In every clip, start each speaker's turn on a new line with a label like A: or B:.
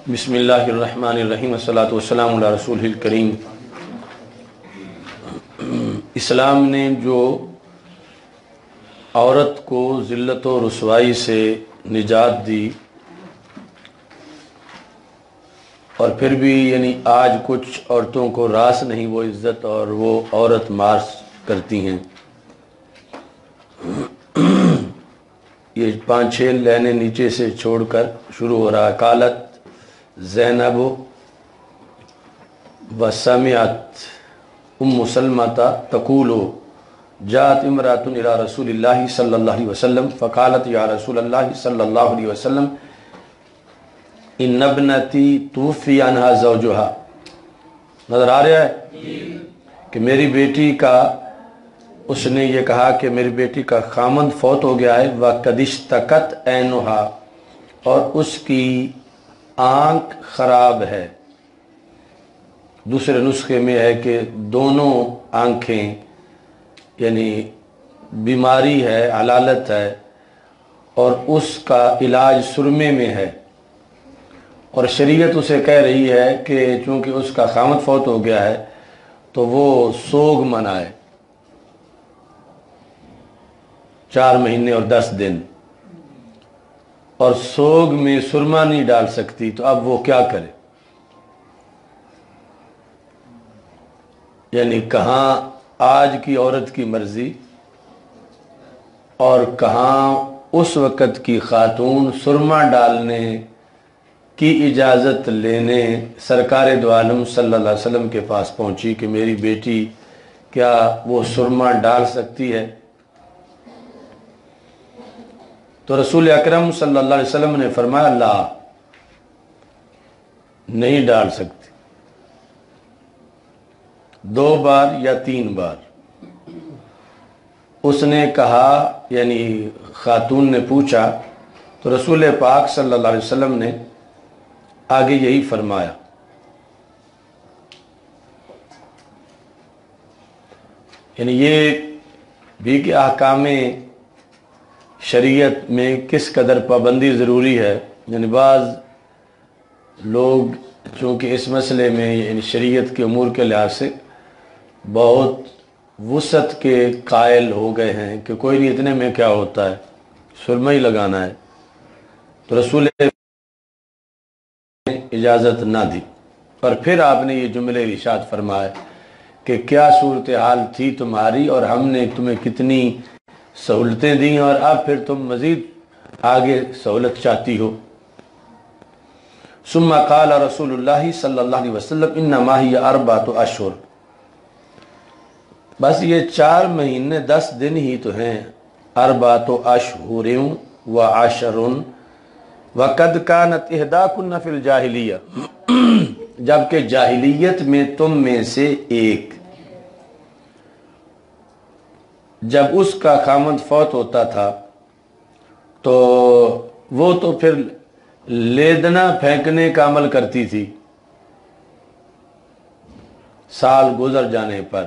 A: بسم اللہ الرحمن الرحیم والصلاۃ والسلام علی رسول الکریم۔ اسلام نے جو عورت کو ذلت و رسوائی سے نجات دی، اور پھر بھی آج کچھ عورتوں کو راس نہیں وہ عزت اور وہ عورت مارس کرتی ہیں۔ یہ 5-6 لائنیں نیچے سے چھوڑ کر شروع ہو رہا ہے۔ قالت زینب وسمعت ام سلمۃ تقول جاءت امرأة الى رسول اللہ صلی اللہ علیہ وسلم فقالت یا رسول اللہ صلی اللہ علیہ وسلم ان ابنتی توفی عنہا زوجہا۔ نظر آ رہا ہے کہ میری بیٹی کا، اس نے یہ کہا کہ میری بیٹی کا خامند فوت ہو گیا ہے، وَقَدْ اشْتَكَتْ عَيْنُهَا، اور اس کی آنکھ خراب ہے۔ دوسرے نسخے میں ہے کہ دونوں آنکھیں بیماری ہے، علالت ہے، اور اس کا علاج سرمے میں ہے، اور شریعت اسے کہہ رہی ہے کہ چونکہ اس کا خامد فوت ہو گیا ہے تو وہ سوگ منائے 4 مہینے اور 10 دن، اور سوگ میں سرما نہیں ڈال سکتی، تو اب وہ کیا کرے؟ کہاں آج کی عورت کی مرضی اور کہاں اس وقت کی خاتون سرما ڈالنے کی اجازت لینے سرکار دو عالم صلی اللہ علیہ وسلم کے پاس پہنچی کہ میری بیٹی کیا وہ سرما ڈال سکتی ہے؟ تو رسول اکرم صلی اللہ علیہ وسلم نے فرمایا لا، نہیں ڈال سکتی، 2 بار یا 3 بار۔ اس نے کہا، خاتون نے پوچھا، تو رسول پاک صلی اللہ علیہ وسلم نے آگے یہی فرمایا۔ یہ بھی کہ احکام شریعت میں کس قدر پابندی ضروری ہے۔ بعض لوگ چونکہ اس مسئلے میں شریعت کے امور کے لحاظ سے بہت وسعت کے قائل ہو گئے ہیں کہ کوئی نہیں، اتنے میں کیا ہوتا ہے، سرما ہی لگانا ہے، تو رسول نے اجازت نہ دی، اور پھر آپ نے یہ جملے ارشاد فرمایا کہ کیا صورتحال تھی تمہاری اور ہم نے تمہیں کتنی سہولتیں دیں، اور اب پھر تم مزید آگے سہولت چاہتی ہو۔ ثم قال رسول اللہ صلی اللہ علیہ وسلم انما ہی 4 اشہر، بس یہ 4 مہینے 10 دن ہی تو ہیں۔ 4 اشہر و 10 وقد كانت احداکن فی الجاہلیہ، جبکہ جاہلیت میں تم میں سے ایک، جب اس کا خامد فوت ہوتا تھا تو وہ تو پھر لیدنا پھینکنے کا عمل کرتی تھی سال گزر جانے پر،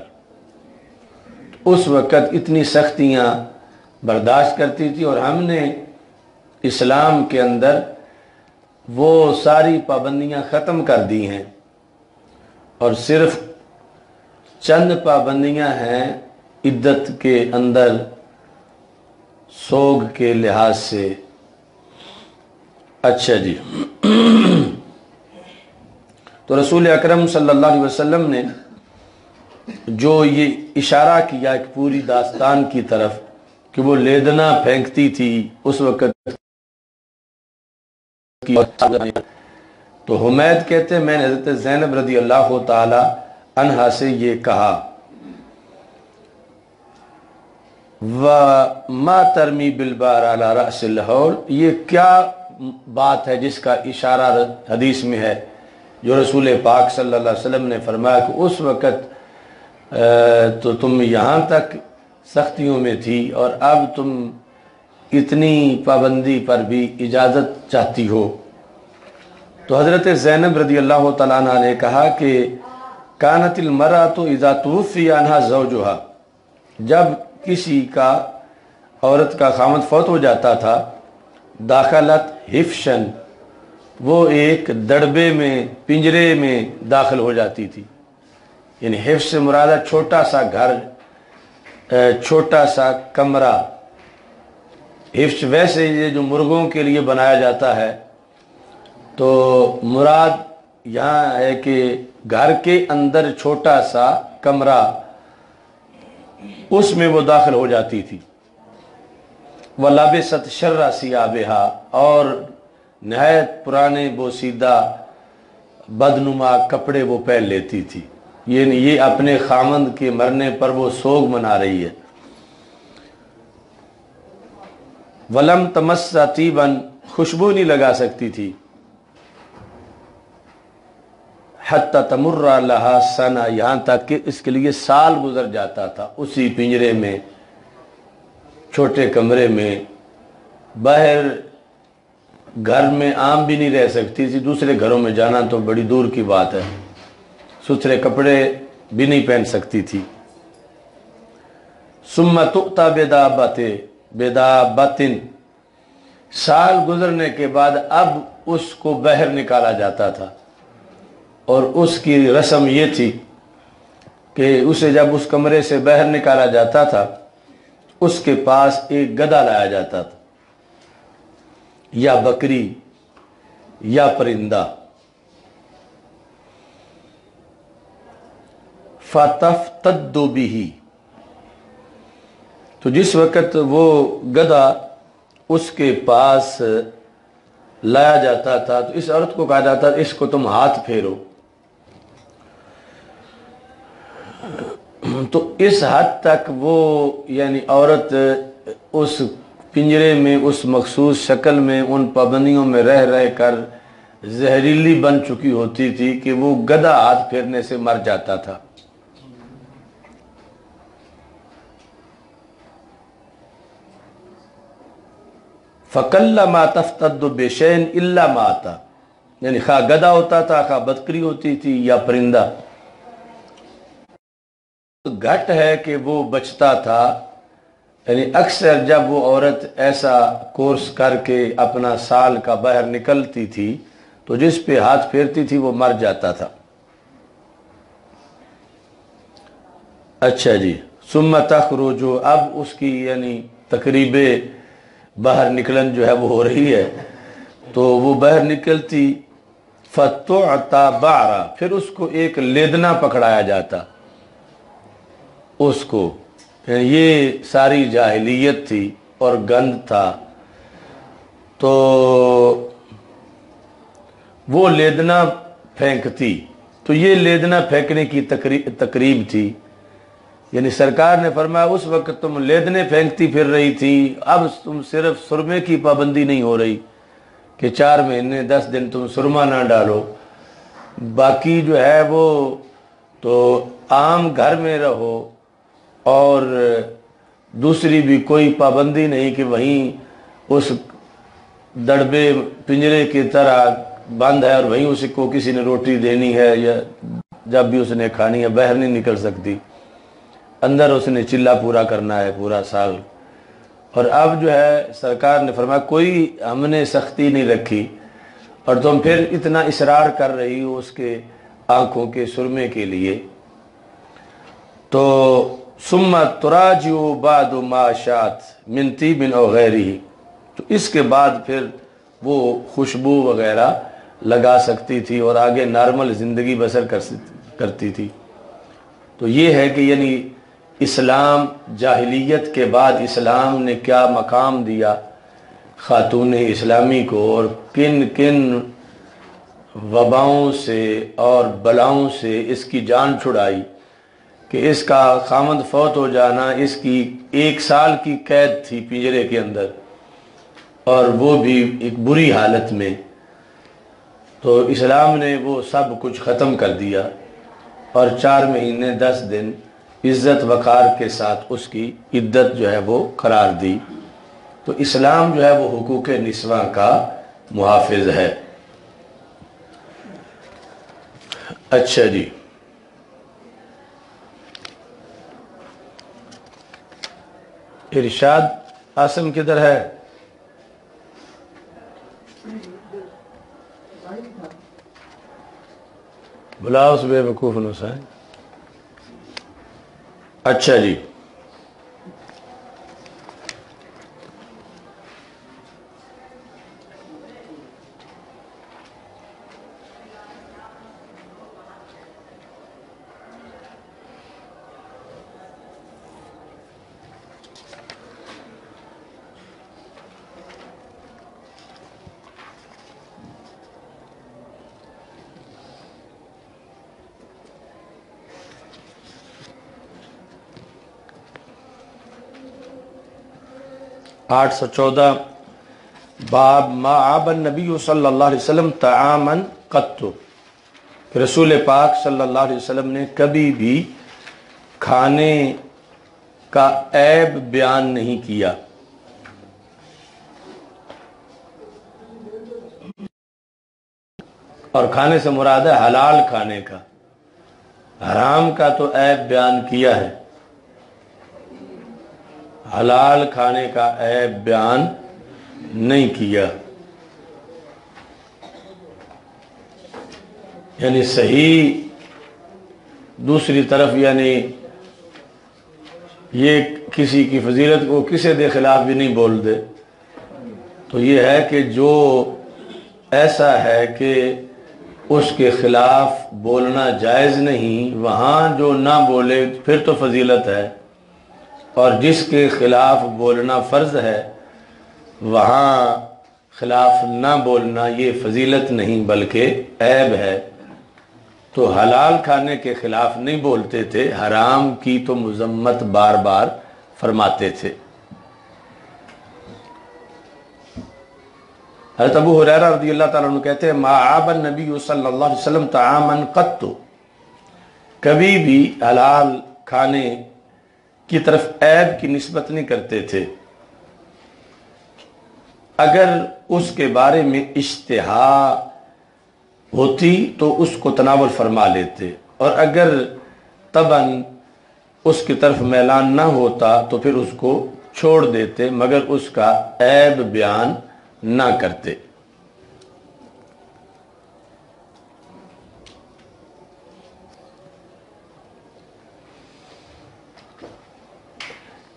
A: اس وقت اتنی سختیاں برداشت کرتی تھی، اور ہم نے اسلام کے اندر وہ ساری پابندیاں ختم کر دی ہیں، اور صرف چند پابندیاں ہیں عدت کے اندر سوگ کے لحاظ سے۔ اچھا جی، تو رسول اکرم صلی اللہ علیہ وسلم نے جو یہ اشارہ کیا ایک پوری داستان کی طرف کہ وہ لیدنا پھینکتی تھی اس وقت کی، تو حمید کہتے ہیں میں نے حضرت زینب رضی اللہ تعالی عنہا سے یہ کہا وَمَا تَرْمِي بِالْبَارِ عَلَى رَأْسِ الْحَوْلِ، یہ کیا بات ہے جس کا اشارہ حدیث میں ہے، جو رسول پاک صلی اللہ علیہ وسلم نے فرمایا کہ اس وقت تو تم یہاں تک سختیوں میں تھی اور اب تم اتنی پابندی پر بھی اجازت چاہتی ہو۔ تو حضرت زینب رضی اللہ تعالیٰ عنہ نے کہا کہ کانت المرأۃ اذا توفی عنہا زوجہا، جب کسی کا، عورت کا خامد فوت ہو جاتا تھا، داخلت حفشن، وہ ایک دڑبے میں پنجرے میں داخل ہو جاتی تھی. یعنی حفظ سے مرادہ چھوٹا سا گھر، چھوٹا سا کمرہ. حفظ ویسے یہ جو مرغوں کے لیے بنایا جاتا ہے، تو مراد یہاں ہے کہ گھر کے اندر چھوٹا سا کمرہ، اس میں وہ داخل ہو جاتی تھی. وَلَبِسَتْ شَرَّ ثِيَابِهَا، اور نہایت پرانے بوسیدہ بدنما کپڑے وہ پہن لیتی تھی. یہ اپنے خامند کے مرنے پر وہ سوگ منا رہی ہے. وَلَمْ تَمَسَّ طِيبًا، خوشبو نہیں لگا سکتی تھی. حَتَّى تَمُرَّ لَهَا سَنَةٌ، یہاں تک کہ اس کے لیے سال گزر جاتا تھا اسی پنجرے میں، چھوٹے کمرے میں. باہر گھر میں عام بھی نہیں رہ سکتی تھی، دوسرے گھروں میں جانا تو بڑی دور کی بات ہے. ستھرے کپڑے بھی نہیں پہن سکتی تھی. ثُمَّ تُؤْتَى بِدَابَّةٍ، سال گزرنے کے بعد اب اس کو باہر نکالا جاتا تھا. اور اس کی رسم یہ تھی کہ اسے جب اس کمرے سے باہر نکالا جاتا تھا، اس کے پاس ایک گدھا لایا جاتا تھا، یا بکری یا پرندہ. فَتَفْتَدُّ بِهِ، تو جس وقت وہ گدھا اس کے پاس لایا جاتا تھا تو اس عورت کو کہا جاتا تھا اس کو تم ہاتھ پھیرو. تو اس حد تک وہ یعنی عورت اس پنجرے میں اس مخصوص شکل میں ان پابندیوں میں رہ رہ کر زہریلی بن چکی ہوتی تھی کہ وہ گدھا ہاتھ پھیرنے سے مر جاتا تھا. فَقَلَّمَا تَفْتَدُّ بِشَيْءٍ إِلَّا مَاتَ، یعنی خواہ گدھا ہوتا تھا، خواہ بکری ہوتی تھی یا پرندہ. گھٹ ہے کہ وہ بچتا تھا. یعنی اکثر جب وہ عورت ایسا کورس کر کے اپنا سال کا باہر نکلتی تھی تو جس پہ ہاتھ پھیرتی تھی وہ مر جاتا تھا. اچھا جی. ثم تخرج، اب اس کی یعنی تقریب باہر نکلن جو ہے وہ ہو رہی ہے، تو وہ باہر نکلتی. فتعطى بعرا، پھر اس کو ایک لیدنا پکڑایا جاتا اس کو. یہ ساری جاہلیت تھی اور گند تھا، تو وہ لیدنا پھینکتی. تو یہ لیدنا پھینکنے کی تقریب تھی. یعنی سرکار نے فرمایا اس وقت تم لیدنے پھینکتی پھر رہی تھی، اب تم صرف سرمے کی پابندی نہیں ہو رہی کہ 4 مہینے 10 دن تم سرما نہ ڈالو، باقی جو ہے وہ تو عام گھر میں رہو، اور دوسری بھی کوئی پابندی نہیں کہ وہیں اس دڑبے پنجرے کی طرح بند ہے اور وہیں اس کو کسی نے روٹی دینی ہے یا جب بھی اس نے کھانی ہے، باہر نہیں نکل سکتی، اندر اس نے چلہ پورا کرنا ہے پورا سال. اور اب جو ہے سرکار نے فرمایا کوئی ہم نے سختی نہیں رکھی، اور تم پھر اتنا اصرار کر رہی ہو اس کے آنکھوں کے سرمے کے لیے. تو ثم تراجع بعد ما شاءت من طیب او غیرہ، تو اس کے بعد پھر وہ خوشبو وغیرہ لگا سکتی تھی اور آگے نارمل زندگی بسر کرتی تھی. تو یہ ہے کہ یعنی اسلام، جاہلیت کے بعد اسلام نے کیا مقام دیا خاتون اسلامی کو، اور کن کن وباؤں سے اور بلاؤں سے اس کی جان چھڑائی کہ اس کا خامند فوت ہو جانا اس کی 1 سال کی قید تھی پنجرے کے اندر، اور وہ بھی ایک بری حالت میں. تو اسلام نے وہ سب کچھ ختم کر دیا اور 4 مہینے 10 دن عزت وقار کے ساتھ اس کی عدت جو ہے وہ قرار دی. تو اسلام جو ہے وہ حقوق نسواں کا محافظ ہے. اچھا جی. ارشاد عاصم کدھر ہے؟ بلا اس بے وقوف نسا ہے. اچھا جی، آٹھ سو چودہ. باب ما عاب النبی صلی اللہ علیہ وسلم طعاما قط. رسول پاک صلی اللہ علیہ وسلم نے کبھی بھی کھانے کا عیب بیان نہیں کیا. اور کھانے سے مراد ہے حلال کھانے کا، حرام کا تو عیب بیان کیا ہے، حلال کھانے کا عیب بیان نہیں کیا. یعنی صحیح دوسری طرف، یعنی یہ کسی کی فضیلت کو کسی دے خلاف بھی نہیں بول دے. تو یہ ہے کہ جو ایسا ہے کہ اس کے خلاف بولنا جائز نہیں، وہاں جو نہ بولے پھر تو فضیلت ہے، اور جس کے خلاف بولنا فرض ہے وہاں خلاف نہ بولنا یہ فضیلت نہیں بلکہ عیب ہے. تو حلال کھانے کے خلاف نہیں بولتے تھے، حرام کی تو مذمت بار بار فرماتے تھے. حضرت ابو ہریرہ رضی اللہ تعالیٰ عنہ کہتے ہیں ما عاب النبی صلی اللہ علیہ وسلم طعاما قط. کبھی بھی حلال کھانے کی طرف عیب کی نسبت نہیں کرتے تھے. اگر اس کے بارے میں اشتہا ہوتی تو اس کو تناول فرما لیتے، اور اگر طبعاً اس کی طرف میلان نہ ہوتا تو پھر اس کو چھوڑ دیتے، مگر اس کا عیب بیان نہ کرتے.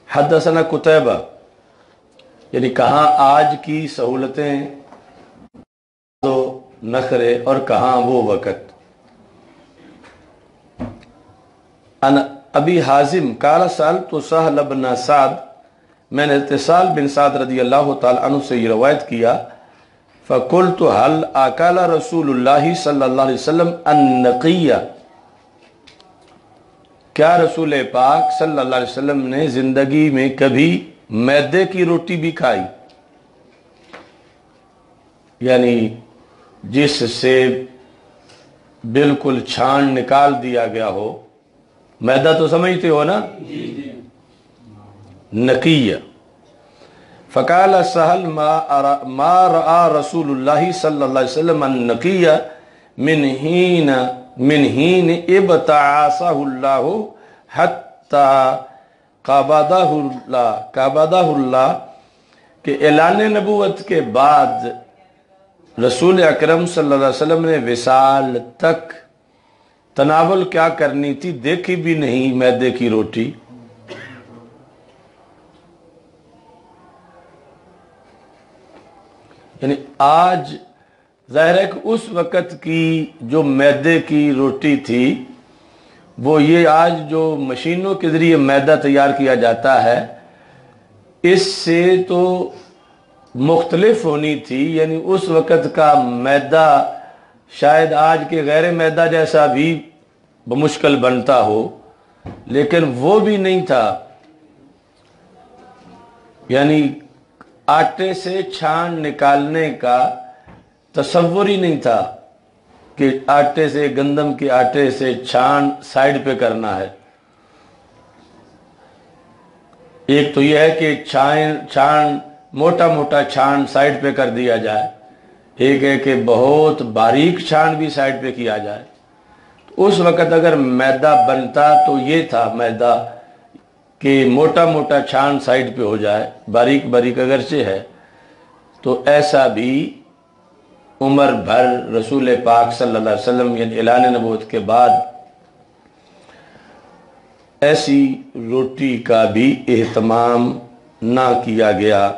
A: حدثنا قتیبہ، یعنی کہاں آج کی سہولتیں تو نخرے اور کہاں وہ وقت. ان ابی حازم قال سألت سہل بن سعد، میں نے سہل بن سعد رضی اللہ تعالی عنہ سے یہ روایت کیا. فقلت هل اکل رسول اللہ صلی اللہ علیہ وسلم النقیہ، کیا رسول پاک صلی اللہ علیہ وسلم نے زندگی میں کبھی میدے کی روٹی بھی کھائی؟ یعنی جس سے بالکل چھان نکال دیا گیا ہو. میدہ تو سمجھتے ہو نا، نقیہ. فقال سہل ما رأى رسول اللہ صلی اللہ علیہ وسلم النقیہ من حین ابتعاثہ اللہ حتی قبضہ اللہ، کہ اعلان نبوت کے بعد رسول اکرم صلی اللہ علیہ وسلم نے وصال تک تناول کیا کرنی تھی دیکھی بھی نہیں میدے کی روٹی. یعنی آج ظاہر ہے کہ اس وقت کی جو میدے کی روٹی تھی وہ یہ آج جو مشینوں کے ذریعے میدہ تیار کیا جاتا ہے اس سے تو مختلف ہونی تھی. یعنی اس وقت کا میدہ شاید آج کے غیر میدہ جیسا بھی بمشکل بنتا ہو، لیکن وہ بھی نہیں تھا. یعنی آٹے سے چھان نکالنے کا تصور ہی نہیں تھا کہ آٹے سے، گندم کے آٹے سے چھان سائیڈ پہ کرنا ہے. ایک تو یہ ہے کہ چھان موٹا موٹا چھان سائیڈ پہ کر دیا جائے، ایک ہے کہ بہت باریک چھان بھی سائیڈ پہ کیا جائے. اس وقت اگر میدہ بنتا تو یہ تھا میدہ کہ موٹا موٹا چھان سائیڈ پہ ہو جائے، باریک باریک اگرچہ ہے. تو ایسا بھی عمر بھر رسول پاک صلی اللہ علیہ وسلم یعنی اعلان نبوت کے بعد ایسی روٹی کا بھی اہتمام نہ کیا گیا۔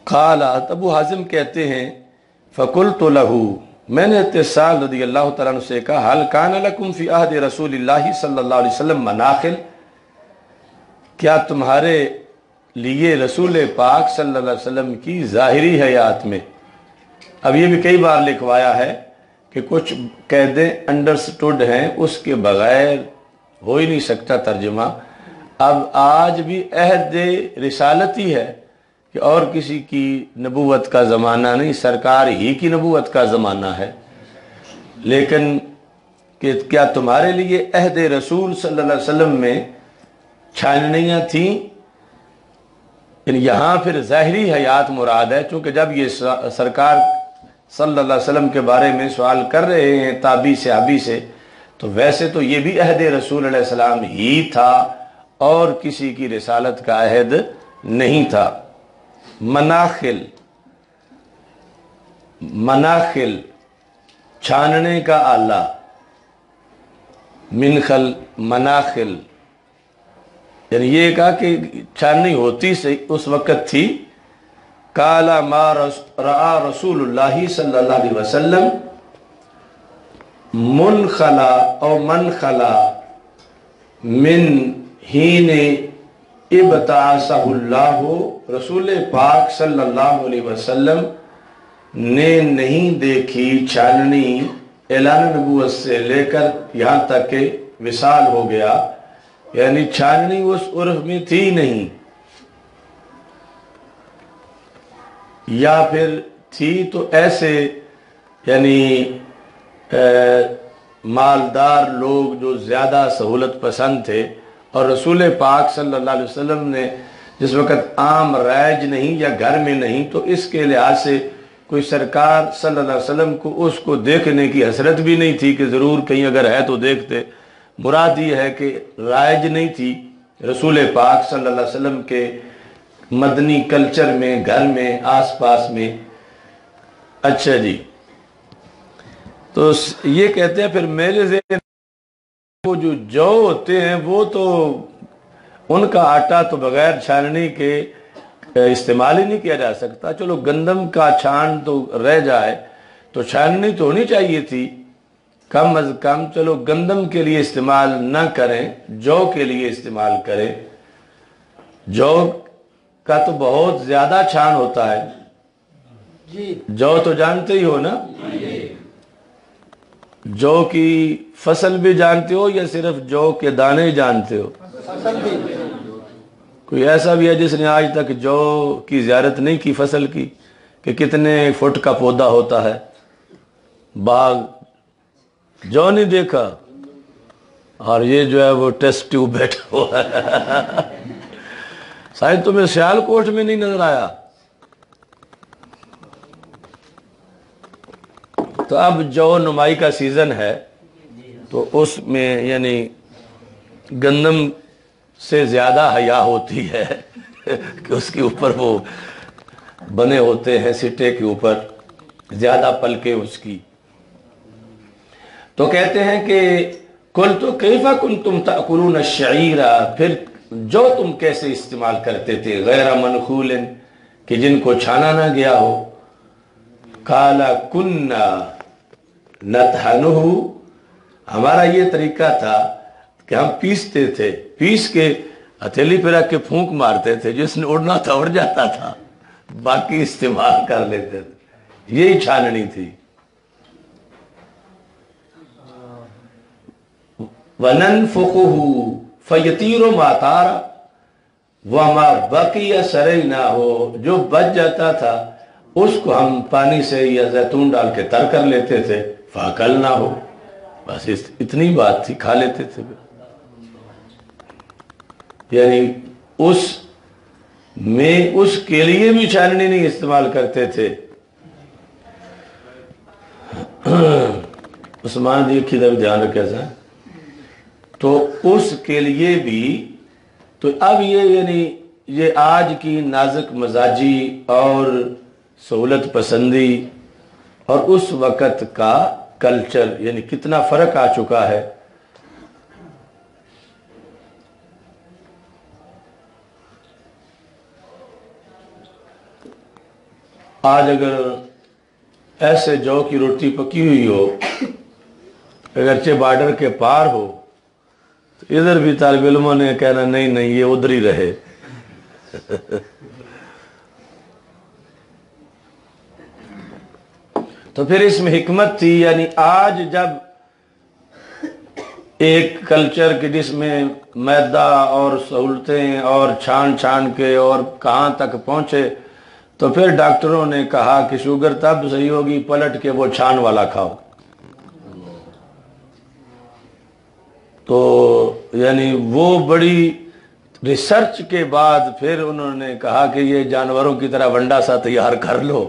A: قال ابو حازم کہتے ہیں فقلت له، میں نے اتصال رضی اللہ تعالیٰ عنہ سے کہا هل كان لكم في عهد رسول اللہ صلی اللہ علیہ وسلم مناخل، کیا تمہارے لیے رسول پاک صلی اللہ علیہ وسلم کی ظاہری حیات میں، اب یہ بھی کئی بار لکھوایا ہے کہ کچھ قیدیں انڈرسٹوڈ ہیں، اس کے بغیر ہو ہی نہیں سکتا ترجمہ۔ اب آج بھی عہد رسالت ہی ہے کہ اور کسی کی نبوت کا زمانہ نہیں، سرکار ہی کی نبوت کا زمانہ ہے، لیکن کہ کیا تمہارے لیے عہد رسول صلی اللہ علیہ وسلم میں چھاننیاں تھیں، یعنی یہاں پھر ظاہری حیات مراد ہے، چونکہ جب یہ سرکار صلی اللہ علیہ وسلم کے بارے میں سوال کر رہے ہیں تابعی صحابی سے، تو ویسے تو یہ بھی عہد رسول علیہ السلام ہی تھا اور کسی کی رسالت کا عہد نہیں تھا۔ مناخل، مناخل چھاننے کا آلہ، منخل مناخل، یعنی یہ کہا کہ چھاننی ہوتی سے اس وقت تھی۔ قال ما رأى رسول اللہ صلی اللہ علیہ وسلم منخلا او منخلا من حین ابتعثہ اللہ، رسول پاک صلی اللہ علیہ وسلم نے نہیں دیکھی چھاننی اعلان نبوت سے لے کر یہاں تک کہ وصال ہو گیا، یعنی چھاننی اس عرف میں تھی نہیں، یا پھر تھی تو ایسے یعنی مالدار لوگ جو زیادہ سہولت پسند تھے، اور رسول پاک صلی اللہ علیہ وسلم نے جس وقت عام رائج نہیں یا گھر میں نہیں، تو اس کے لحاظ سے کوئی سرکار صلی اللہ علیہ وسلم کو اس کو دیکھنے کی حسرت بھی نہیں تھی کہ ضرور کہیں اگر ہے تو دیکھتے۔ مراد یہ ہے کہ رائج نہیں تھی رسول پاک صلی اللہ علیہ وسلم کے مدنی کلچر میں، گھر میں، آس پاس میں۔ اچھا جی، تو یہ کہتے ہیں پھر میرے ذہن وہ جو ہوتے ہیں وہ تو ان کا آٹا تو بغیر چھاننی کے استعمال ہی نہیں کیا جا سکتا۔ چلو گندم کا چھان تو رہ جائے تو چھاننی تو ہونی چاہیے تھی، کم از کم چلو گندم کے لیے استعمال نہ کریں، جو کے لیے استعمال کریں۔ جو کا تو بہت زیادہ چھان ہوتا ہے، جو تو جانتے ہی ہو نا، جو کی فصل بھی جانتے ہو یا صرف جو کے دانے جانتے ہو؟ کوئی ایسا بھی ہے جس نے آج تک جو کی زیارت نہیں کی فصل کی، کہ کتنے فٹ کا پودا ہوتا ہے، باغ جو نہیں دیکھا؟ اور یہ جو ہے وہ ٹیسٹ ٹیوب بیٹھا ہوا ہے۔ شاید تمہیں سیال کوٹ میں نہیں نظر آیا؟ تو اب جو نمائی کا سیزن ہے تو اس میں یعنی گندم سے زیادہ حیا ہوتی ہے کہ اس کے اوپر وہ بنے ہوتے ہیں، سٹے کے اوپر زیادہ پلکیں اس کی۔ تو کہتے ہیں کہ قلت کیف کنتم تأکلون الشعیر، پھر جو تم کیسے استعمال کرتے تھے، غیر منخول، کہ جن کو چھانا نہ گیا ہو۔ قال کننا نطحنہ، ہمارا یہ طریقہ تھا کہ ہم پیستے تھے، پیس کے ہتھیلی پہ رکھ کے پھونک مارتے تھے، جس نے اڑنا تھا اڑ جاتا تھا، باقی استعمال کر لیتے تھے، یہی چھاننی تھی۔ وَنَنْفُخُهُ فَيَطِيرُ مَا طَارَ وَمَا بَقِيَ سَرَيْنَاهُ، جو بچ جاتا تھا اس کو ہم پانی سے یا زیتون ڈال کے تر کر لیتے تھے، فَأَكَلْنَاهُ، بس اتنی بات تھی، کھا لیتے تھے۔ یعنی اس میں اس کے لیے بھی چھاننی نہیں استعمال کرتے تھے۔ عثمان جی کی طرف دھیان رکھے سا، تو اس کے لیے بھی تو اب یہ یعنی یہ آج کی نازک مزاجی اور سہولت پسندی اور اس وقت کا کلچر، یعنی کتنا فرق آ چکا ہے۔ آج اگر ایسے جو کی روٹی پکی ہوئی ہو، اگرچہ بارڈر کے پار ہو، تو ادھر بھی طالب علموں نے کہنا نہیں نہیں یہ ادھر ہی رہے۔ تو پھر اس میں حکمت تھی، یعنی آج جب ایک کلچر کے جس میں میدہ اور سہولتیں اور چھان چھان کے اور کہاں تک پہنچے، تو پھر ڈاکٹروں نے کہا کہ شوگر تب صحیح ہوگی پلٹ کے وہ چھان والا کھاؤ۔ تو یعنی وہ بڑی ریسرچ کے بعد پھر انہوں نے کہا کہ یہ جانوروں کی طرح ونڈا سا تیار کر لو۔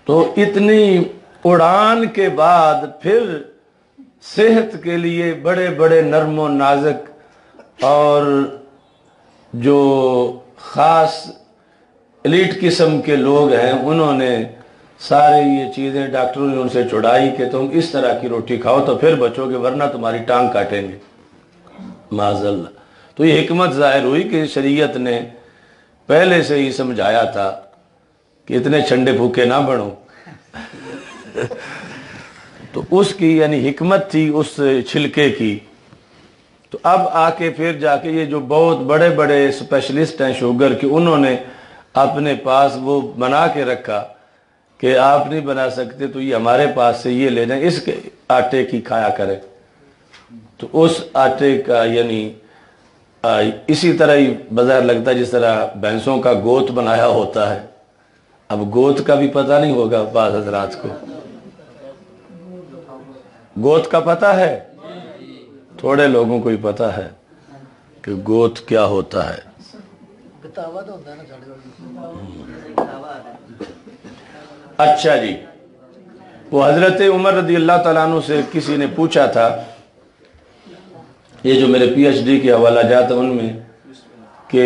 A: تو اتنی اڑان کے بعد پھر صحت کے لیے بڑے بڑے نرم و نازک اور جو خاص ایلیٹ قسم کے لوگ ہیں، انہوں نے سارے یہ چیزیں ڈاکٹروں نے ان سے چھڑائی کہ تم اس طرح کی روٹی کھاؤ تو پھر بچو گے، ورنہ تمہاری ٹانگ کاٹیں گے معاذ اللہ۔ تو یہ حکمت ظاہر ہوئی کہ شریعت نے پہلے سے ہی سمجھایا تھا کہ اتنے چھنڈے بھوکے نہ بنو۔ تو اس کی یعنی حکمت تھی اس چھلکے کی۔ تو اب آ کے پھر جا کے یہ جو بہت بڑے بڑے اسپیشلسٹ ہیں شوگر کے، انہوں نے اپنے پاس وہ بنا کے رکھا کہ آپ نہیں بنا سکتے تو یہ ہمارے پاس سے یہ لے جائیں، اس کے آٹے کی کھایا کریں۔ تو اس آٹے کا یعنی اسی طرح ہی بظاہر لگتا ہے جس طرح بھینسوں کا گوت بنایا ہوتا ہے۔ اب گوت کا بھی پتہ نہیں ہوگا بعض حضرات کو، گوت کا پتہ ہے؟ تھوڑے لوگوں کو ہی پتہ ہے کہ گوت کیا ہوتا ہے۔ اچھا جی، وہ حضرت عمر رضی اللہ تعالیٰ عنہ سے کسی نے پوچھا تھا، یہ جو میرے پی ایچ ڈی کے حوالہ جات ہیں ان میں، کہ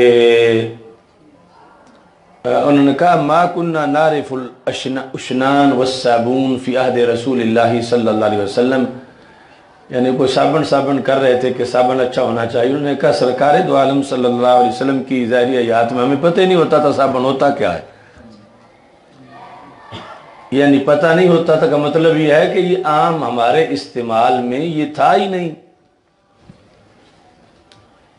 A: انہوں نے کہا ما کننا نعرف الاشنان والصابون فی عہد رسول اللہ صلی اللہ علیہ وسلم، یعنی کوئی صابن کر رہے تھے کہ صابن اچھا ہونا چاہیے۔ انہوں نے کہا سرکار دو عالم صلی اللہ علیہ وسلم کی ظاہری حیات میں ہمیں پتہ ہی نہیں ہوتا تھا صابن ہوتا کیا ہے، یعنی پتہ نہیں ہوتا تھا کا مطلب یہ ہے کہ یہ عام ہمارے استعمال میں یہ تھا ہی نہیں۔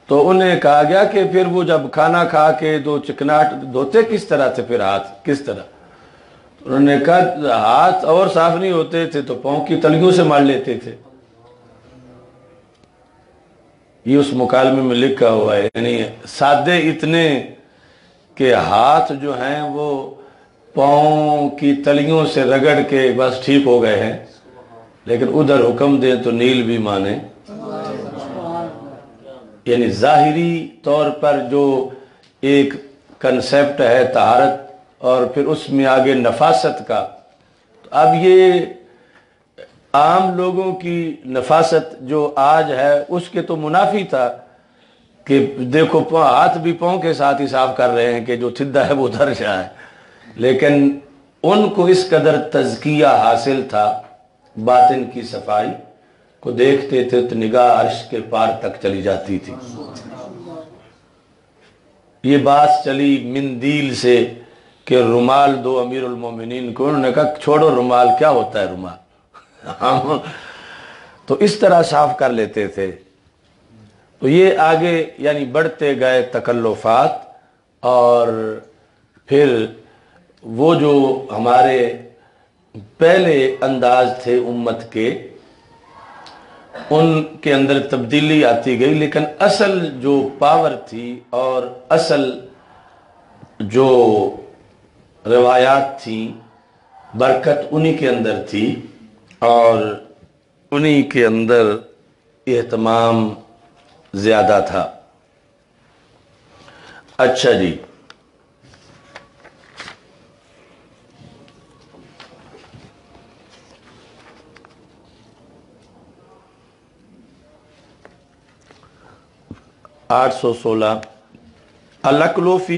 A: تو انہیں کہا گیا کہ پھر وہ جب کھانا کھا کے دو چکناٹ دھوتے کس طرح تھے، پھر ہاتھ کس طرح؟ انہوں نے کہا ہاتھ اور صاف نہیں ہوتے تھے تو پاؤں کی تلیوں سے مار لیتے تھے۔ یہ اس مکالمے میں لکھا ہوا ہے، یعنی سادے اتنے کہ ہاتھ جو ہیں وہ پاؤں کی تلیوں سے رگڑ کے بس ٹھیک ہو گئے ہیں، لیکن ادھر حکم دیں تو نیل بھی مانے۔ یعنی ظاہری طور پر جو ایک کنسیپٹ ہے طہارت اور پھر اس میں آگے نفاست کا، تو اب یہ عام لوگوں کی نفاست جو آج ہے اس کے تو منافی تھا کہ دیکھو ہاتھ بھی پاؤں کے ساتھ ہی صاف کر رہے ہیں کہ جو تھدہ ہے وہ ادھر جائے، لیکن ان کو اس قدر تزکیہ حاصل تھا، باطن کی صفائی کو دیکھتے تھے تو نگاہ عرش کے پار تک چلی جاتی تھی۔ یہ بات چلی مندیل سے کہ رومال دو امیر المومنین کو، انہوں نے کہا چھوڑو رومال، کیا ہوتا ہے رومال؟ تو اس طرح صاف کر لیتے تھے۔ تو یہ آگے یعنی بڑھتے گئے تکلفات، اور پھر وہ جو ہمارے پہلے انداز تھے امت کے، ان کے اندر تبدیلی آتی گئی، لیکن اصل جو پاور تھی اور اصل جو روایات تھیں برکت انہی کے اندر تھی، اور انہی کے اندر اہتمام زیادہ تھا۔ اچھا جی، آٹھ سو سولہ، الاکلو فی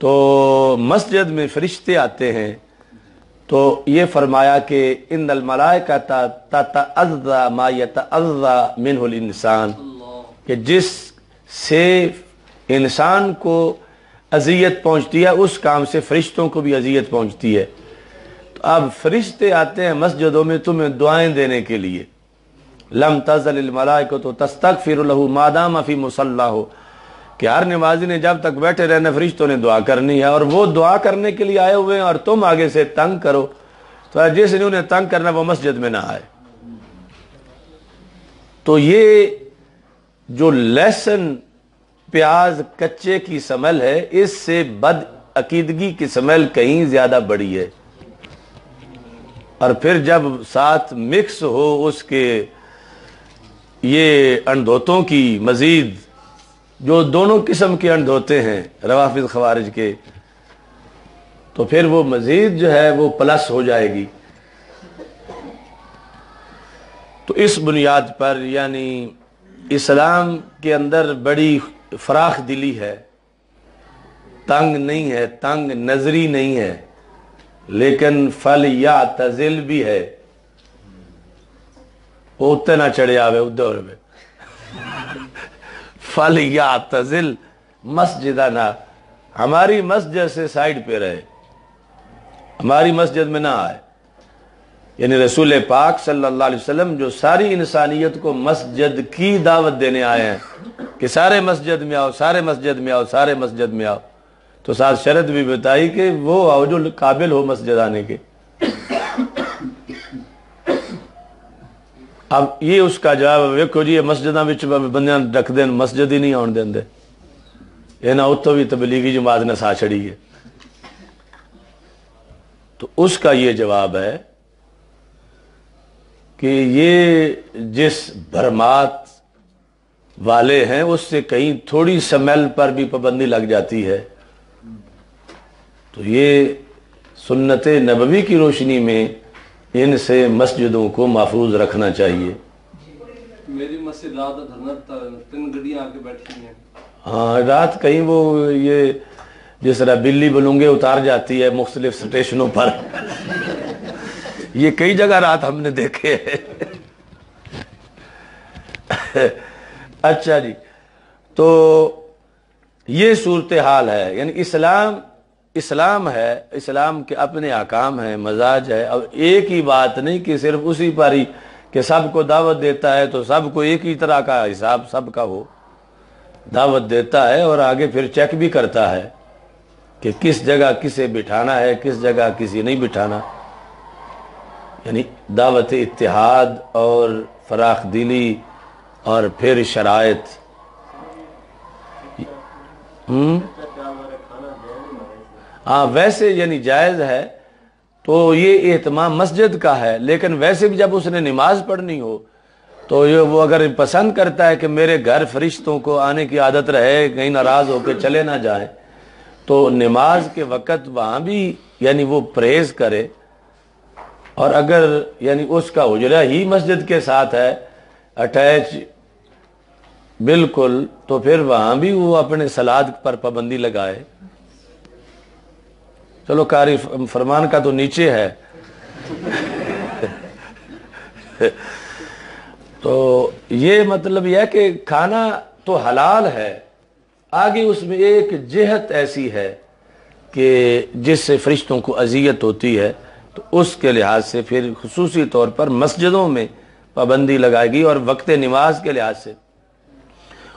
A: تو مسجد میں فرشتے آتے ہیں تو یہ فرمایا کہ ان الملائکۃ تتعظی ما یتعظی منہ الانسان، کہ جس سے انسان کو اذیت پہنچتی ہے اس کام سے فرشتوں کو بھی اذیت پہنچتی ہے۔ تو اب فرشتے آتے ہیں مسجدوں میں تمہیں دعائیں دینے کے لیے، لم تزل الملائکۃ تستغفر له ما دام فی مصلاہ، کہ ہر نمازی نے جب تک بیٹھے رہنا فرشتوں نے دعا کرنی ہے، اور وہ دعا کرنے کے لیے آئے ہوئے ہیں اور تم آگے سے تنگ کرو، تو جس نے انہیں تنگ کرنا وہ مسجد میں نہ آئے۔ تو یہ جو لہسن پیاز کچے کی سمیل ہے، اس سے بد عقیدگی کی سمیل کہیں زیادہ بڑی ہے، اور پھر جب ساتھ مکس ہو اس کے یہ اندھوتوں کی، مزید جو دونوں قسم کے اندھوتے ہیں روافض خوارج کے، تو پھر وہ مزید جو ہے وہ پلس ہو جائے گی۔ تو اس بنیاد پر یعنی اسلام کے اندر بڑی فراخ دلی ہے، تنگ نہیں ہے، تنگ نظری نہیں ہے، لیکن فَلْيَعْتَزِلْ بھی ہے، وہ اتنے نہ چڑھے آوے ادھر میں فَلْيَعْتَزِلْ مسجدنا، ہماری مسجد سے سائیڈ پہ رہے، ہماری مسجد میں نہ آئے۔ یعنی رسول پاک صلی اللہ علیہ وسلم جو ساری انسانیت کو مسجد کی دعوت دینے آئے ہیں کہ سارے مسجد میں آؤ، سارے مسجد میں آؤ، سارے مسجد میں آؤ، تو ساتھ شرط بھی بتائی کہ وہ آؤ جو قابل ہو مسجد آنے کے۔ اب یہ اس کا جواب ویکھو جی، مسجداں وچ بندیاں رکھ دین، مسجد ہی نہیں آن دیندے، یہ نہ اتو بھی تبلیغی جماعت نے سا چھڑی ہے۔ تو اس کا یہ جواب ہے کہ یہ جس بھرمات والے ہیں اس سے کہیں تھوڑی سمیل پر بھی پابندی لگ جاتی ہے، تو یہ سنت نبوی کی روشنی میں ان سے مسجدوں کو محفوظ رکھنا چاہیے۔
B: میری مسجد رات دھرنا 3 گڈیاں آ کے بیٹھی ہیں،
A: ہاں رات کہیں وہ یہ جس طرح بلی بلونگے اتار جاتی ہے مختلف سٹیشنوں پر یہ کئی جگہ رات ہم نے دیکھے ہیں۔ اچھا جی، تو یہ صورتحال ہے، یعنی اسلام ہے، اسلام کے اپنے احکام ہیں، مزاج ہے، اور ایک ہی بات نہیں کہ صرف اسی پر ہی کہ سب کو دعوت دیتا ہے تو سب کو ایک ہی طرح کا حساب سب کا ہو، دعوت دیتا ہے اور آگے پھر چیک بھی کرتا ہے کہ کس جگہ کسے بٹھانا ہے، کس جگہ کسی نہیں بٹھانا، یعنی دعوت اتحاد اور فراخ دلی اور پھر شرائط۔ ہاں ویسے یعنی جائز ہے، تو یہ اہتمام مسجد کا ہے، لیکن ویسے بھی جب اس نے نماز پڑھنی ہو تو یہ وہ اگر پسند کرتا ہے کہ میرے گھر فرشتوں کو آنے کی عادت رہے، کہیں ناراض ہو کے چلے نہ جائیں، تو نماز کے وقت وہاں بھی یعنی وہ پرہیز کرے، اور اگر یعنی اس کا حجرہ ہی مسجد کے ساتھ ہے اٹیچ بالکل، تو پھر وہاں بھی وہ اپنے صلات پر پابندی لگائے۔ چلو قاری فرمان کا تو نیچے ہے تو یہ مطلب یہ ہے کہ کھانا تو حلال ہے، آگے اس میں ایک جہت ایسی ہے کہ جس سے فرشتوں کو اذیت ہوتی ہے، تو اس کے لحاظ سے پھر خصوصی طور پر مسجدوں میں پابندی لگائے گی، اور وقت نماز کے لحاظ سے،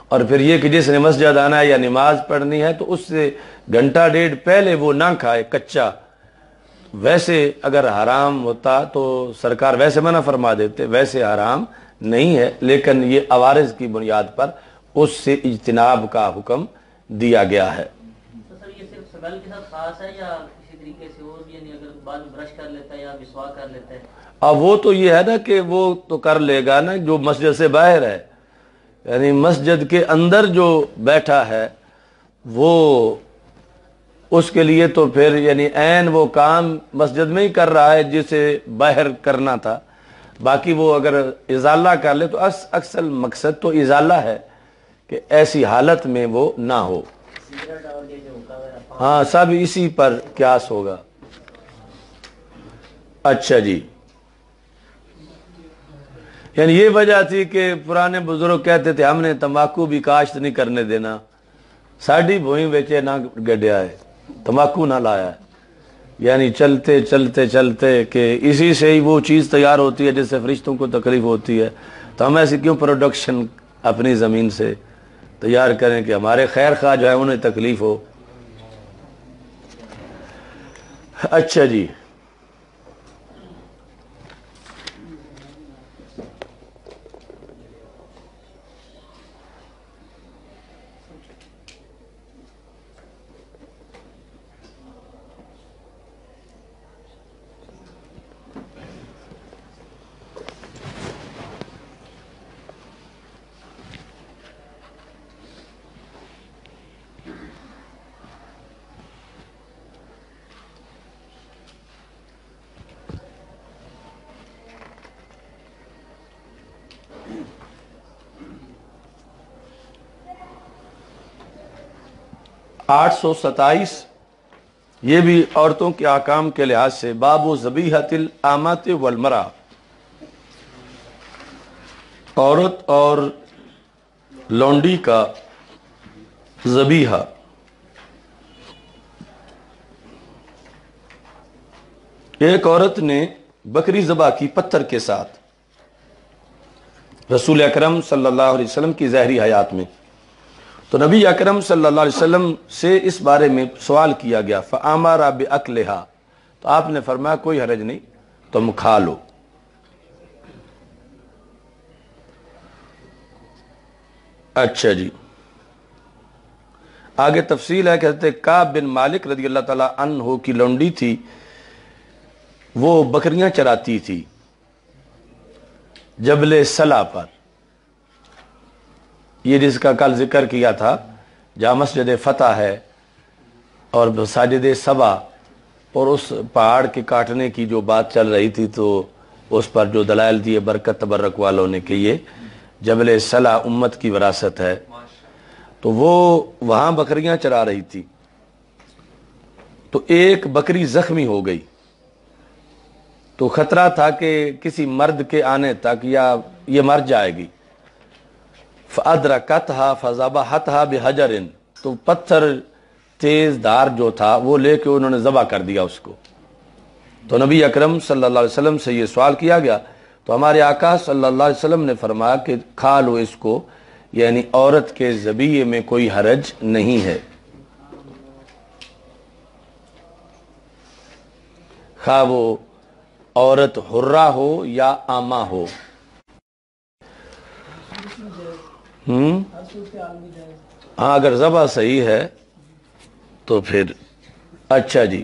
A: اور پھر یہ کہ جس نے مسجد آنا ہے یا نماز پڑھنی ہے تو اس سے گھنٹہ ڈیڑھ پہلے وہ نہ کھائے کچا۔ ویسے اگر حرام ہوتا تو سرکار ویسے منع فرما دیتے، ویسے حرام نہیں ہے، لیکن یہ عوارض کی بنیاد پر اس سے اجتناب کا حکم دیا گیا ہے۔
C: تو سر یہ صرف سمیل کے ساتھ خاص ہے یا کسی طریقے سے اور بھی، یعنی اگر بعد میں برش کر لیتا ہے یا مسواک کر لیتا ہے؟
A: اب وہ تو یہ ہے نا کہ وہ تو کر لے گا نا جو مسجد سے باہر ہے، یعنی مسجد کے اندر جو بیٹھا ہے وہ اس کے لیے تو پھر یعنی عین وہ کام مسجد میں ہی کر رہا ہے جسے باہر کرنا تھا، باقی وہ اگر ازالہ کر لے تو اکثر مقصد تو ازالہ ہے کہ ایسی حالت میں وہ نہ ہو۔
C: سگریٹ اور یہ جو
A: ہاں سب اسی پر قیاس ہوگا. اچھا جی، یعنی یہ وجہ تھی کہ پرانے بزرگ کہتے تھے ہم نے تمباکو بھی کاشت نہیں کرنے دینا، ساڑی بھوئی بیچے نہ گڈیا ہے، تمباکو نہ لایا ہے. یعنی چلتے چلتے چلتے کہ اسی سے ہی وہ چیز تیار ہوتی ہے جس سے فرشتوں کو تکلیف ہوتی ہے، تو ہم ایسی کیوں پروڈکشن اپنی زمین سے تیار کریں کہ ہمارے خیر خواہ جو ہے انہیں تکلیف ہو. اچھا جی، آٹھ سو ستائیس، یہ بھی عورتوں کے احکام کے لحاظ سے، باب و ذبیحۃ الامات والمرأہ، عورت اور لونڈی کا ذبیحہ. ایک عورت نے بکری ذبح کی پتھر کے ساتھ رسول اکرم صلی اللہ علیہ وسلم کی ظاہری حیات میں، تو نبی اکرم صلی اللہ علیہ وسلم سے اس بارے میں سوال کیا گیا، فَأَمَرَ بِأَكْلِهَا، تو آپ نے فرمایا کوئی حرج نہیں، تم کھا لو. اچھا جی، آگے تفصیل ہے. کہتے کعب بن مالک رضی اللہ تعالی عنہ کی لونڈی تھی، وہ بکریاں چراتی تھی جبل سلا پر، یہ جس کا کل ذکر کیا تھا، جہاں مسجد فتح ہے اور مساجد سبا، اور اس پہاڑ کے کاٹنے کی جو بات چل رہی تھی، تو اس پر جو دلائل دیے برکت تبرک والوں نے کہ یہ جبل سلا امت کی وراثت ہے، تو وہ وہاں بکریاں چرا رہی تھی. تو ایک بکری زخمی ہو گئی، تو خطرہ تھا کہ کسی مرد کے آنے تک یا یہ مر جائے گی. فَأَدْرَكَتْهَا فَذَبَحَتْهَا بِحَجَرٍ، تو پتھر تیز دھار جو تھا وہ لے کے انہوں نے ذبح کر دیا اس کو. تو نبی اکرم صلی اللہ علیہ وسلم سے یہ سوال کیا گیا، تو ہمارے آقا صلی اللہ علیہ وسلم نے فرمایا کہ کھا لو اس کو، یعنی عورت کے ذبیحے میں کوئی حرج نہیں ہے، خواہ وہ عورت حرہ ہو یا آما ہو. ہاں اگر ذبح صحیح ہے تو پھر اچھا جی.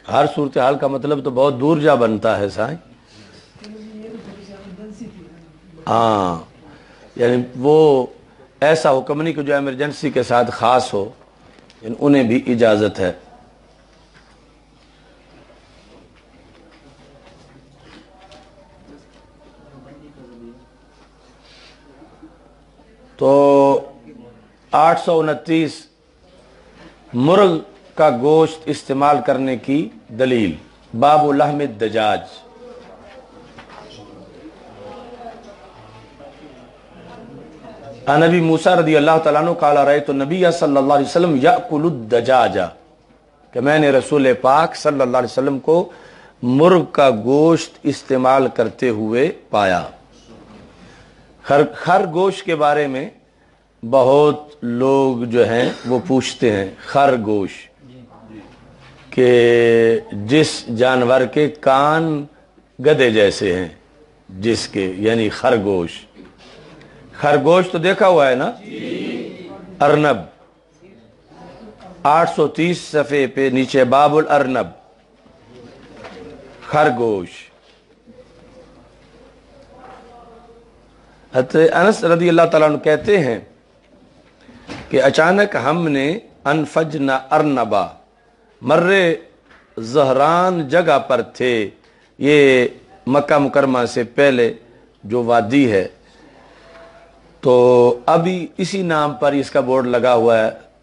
A: ہر صورتحال کا مطلب تو بہت دور جا بنتا ہے سائیں. ہاں یعنی وہ ایسا حکم نہیں کہ جو ایمرجنسی کے ساتھ خاص ہو، یعنی انہیں بھی اجازت ہے. تو 829 مرغ کا گوشت استعمال کرنے کی دلیل، باب لحم الدجاج. نبی موسیٰ رضی اللہ تعالیٰ عنہ قال رأیت النبی صلی اللہ علیہ وسلم یأکل الدجاج، کہ میں نے رسول پاک صلی اللہ علیہ وسلم کو مرغ کا گوشت استعمال کرتے ہوئے پایا. خرگوش کے بارے میں بہت لوگ جو ہیں وہ پوچھتے ہیں، خرگوش کہ جس جانور کے کان گدھے جیسے ہیں، جس کے یعنی خرگوش. خرگوش تو دیکھا ہوا ہے نا، ارنب. 830 صفحے پہ نیچے باب الارنب، خرگوش. حضرت انس رضی اللہ تعالیٰ عنہ کہتے ہیں کہ اچانک ہم نے انفجنا ارنبا، مرے زہران جگہ پر تھے، یہ مکہ مکرمہ سے پہلے جو وادی ہے، تو ابھی اسی نام پر اس کا بورڈ لگا ہوا ہے